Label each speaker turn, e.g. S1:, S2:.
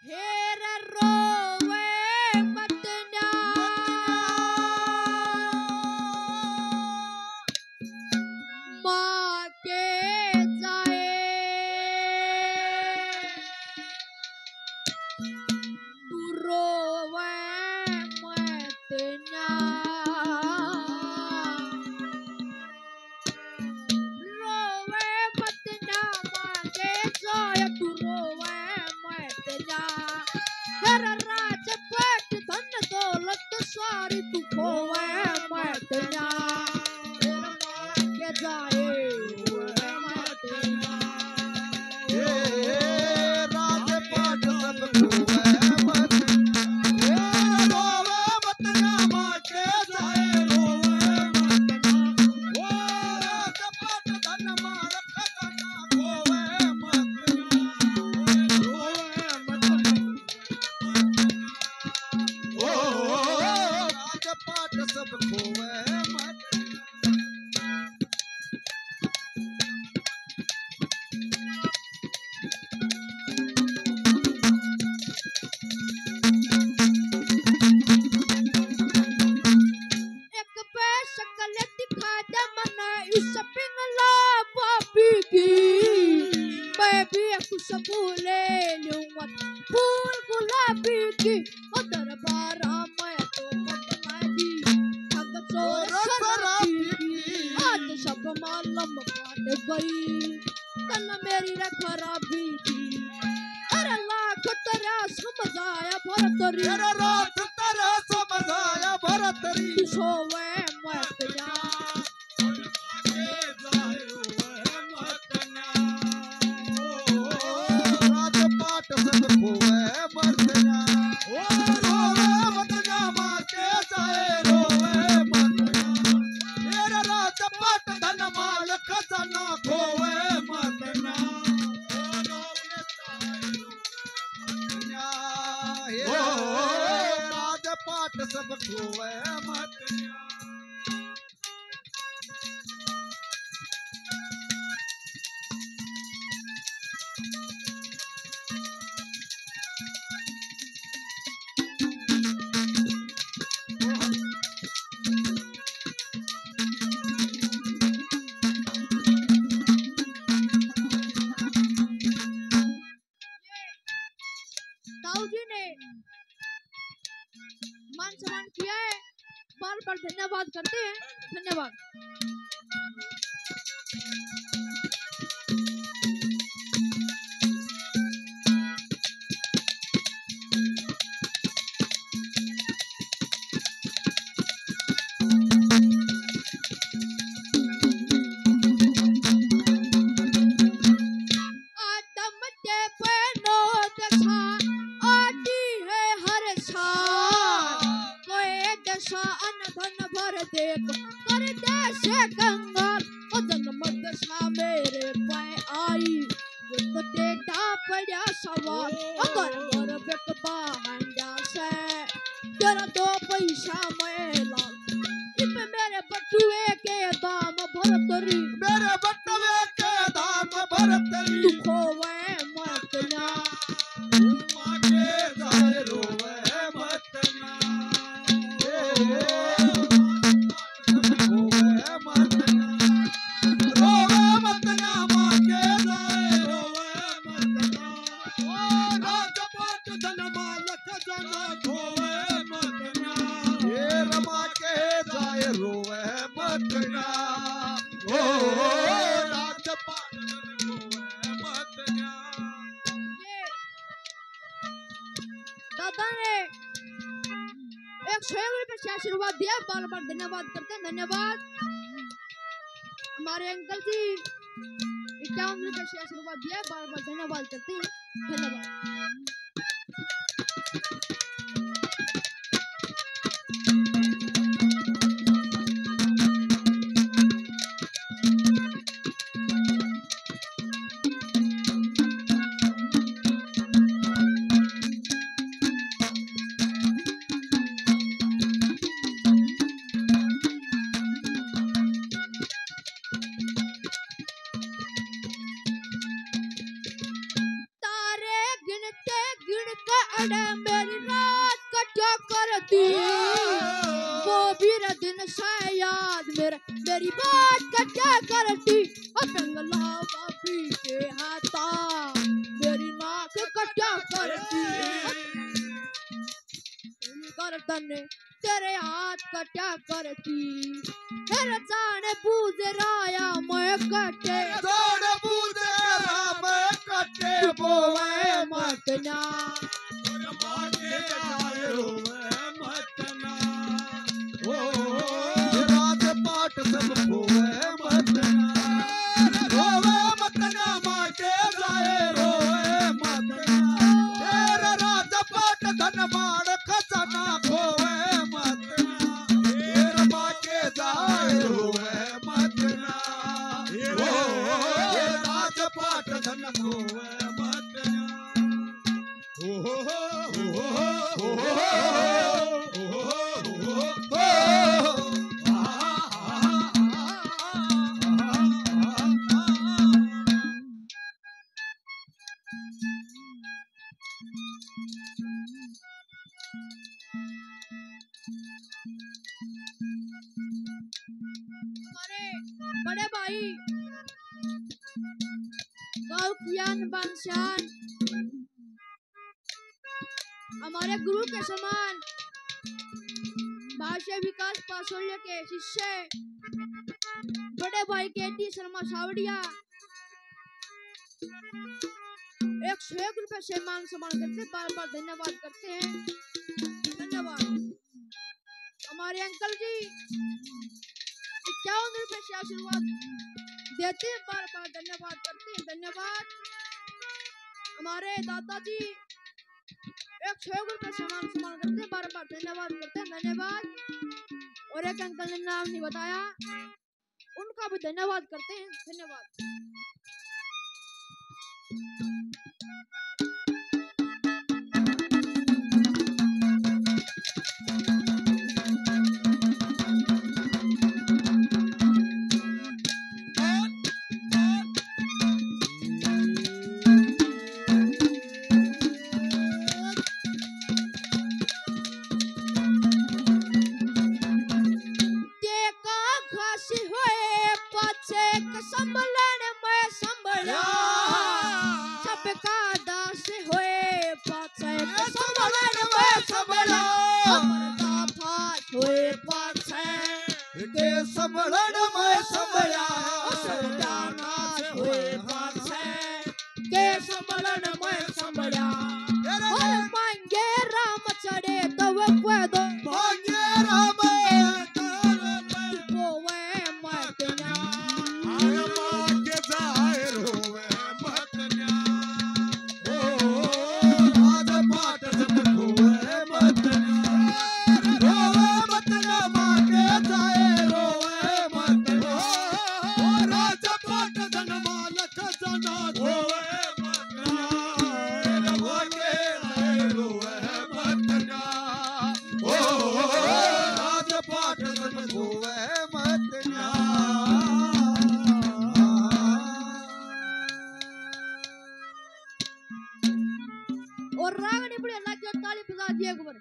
S1: हेर रोवे मत ना माँ के जाए तू रोवे मत ना रोवे मत ना माँ के जाए तू रोवे मत ना हर राजपाट धन दौलत सारी तू खोवे मत ना तेरा माँ के जाए रोवे मत ना
S2: राजपाट सब खोवे मत रोवे मत ना माँ के जाए रोवे मत ना राजपाट धन मार खजाना खोवे मत रोवे मत राजपाट सब खोवे मत
S1: एक पे शक्ल दिखा दे मने इस पिंगला पापी की मैं भी खुशबू ले लूंगा फूल गुलाबी की ओ दरबारा मैं तो पटनाजी ठग चोर शराबी की आज सब मालूम पड़ गई कल मेरी रे खराबी थी अरे लाख तेरा समझ आया भरतरी
S2: तेरा रात तेरा समझाया भरतरी
S1: तू सोवे मत जा
S2: राजपाट सब खोवे मत ना रोवे मत ना माँ के जाए रोवे मत ना तेरा राजपाट धन माल खजाना खोवे मत ना राजपाट सब खोवे मत ना
S1: ताऊ जी ने मान सम्मान किया है बार बार धन्यवाद करते हैं धन्यवाद आदम के पैनो दशा आती है हर साल कोई दशा अनधन भर देख कर देश कंगाल ओ जन्म दशा मेरे पे आई एक टेटा पड़ा सवाल अगर घर बेटबा हंडा से तेरा दो पैसा मैं लाल इप मेरे बटुए के दाम भरतरी
S2: मेरे बटवे के दाम भरतरी
S1: तू खोवे मत ना
S2: माँ के जाए रोवे मत ना खोवे मत ना रोवे मत ना माँ के जाए रोवे मत ना राजपाट धन माल खजाना खोवे मत ना ये रमा के जाए रोवे मत ना राजपाट धन खोवे मत ना
S1: ये दादा ने 101 रुपए से आशीर्वाद दिया बार बार धन्यवाद करते हैं धन्यवाद हमारे अंकल जी 51 रुपए से आशीर्वाद दिया बार बार धन्यवाद करते हैं धन्यवाद गिनते गिन के अड़े मेरी रात कट्या करती वो बीर दिन से याद मेरी बात कट्या करती पिंगला बापी के हाथा मेरी नाक कट्या करती गर्दन तेरे हाथ कट्या करती फिर जाने बूझ राया मैं कटे
S2: जाने बूझ राया मैं कटे बोवे
S1: मतना
S2: मांगे जाए रोवे मतना ओ राज पाट सब खोवे मतना रोवे मतना मांगे जाए रोवे मतना तेरा राज पाट धन मार खजाना खोवे मतना तेरा मांगे जाए रोवे मतना ओ राज पाट धन खोवे मतना
S1: हमारे बड़े भाई गाँव कियान बांशान हमारे गुरु के समान भाषा विकास पासोल्य के शिष्य बड़े भाई केटी शर्मा सावड़िया 101 रुपए से मान सम्मान करते बार बार धन्यवाद करते हैं धन्यवाद। हमारे अंकल जी 51 रुपए से आशीर्वाद देते हैं बार बार धन्यवाद करते हैं धन्यवाद। हमारे दादाजी 101 रुपए से मान सम्मान करते हैं बार बार धन्यवाद करते हैं धन्यवाद। और एक अंकल ने नाम नहीं बताया उनका भी धन्यवाद करते हैं धन्यवाद।
S2: संभलन में संभया
S1: के संभलन में संभया और मांगे राम चढ़े तब पदो
S2: मांगे राम
S1: होवे मतना
S2: मांगे जाए रोवे मतना ओ राज पाट सब खोवे मतना रोवे मतना मांगे जाए रोवे मतना ओ राज पाट धन माल खजाना खोवे मतना मांगे जाए रोवे मतना ओ राज पाट धन खोवे मतना।
S1: और राग ने बड़े अल्लाह की ताली बजा दिया एक बार।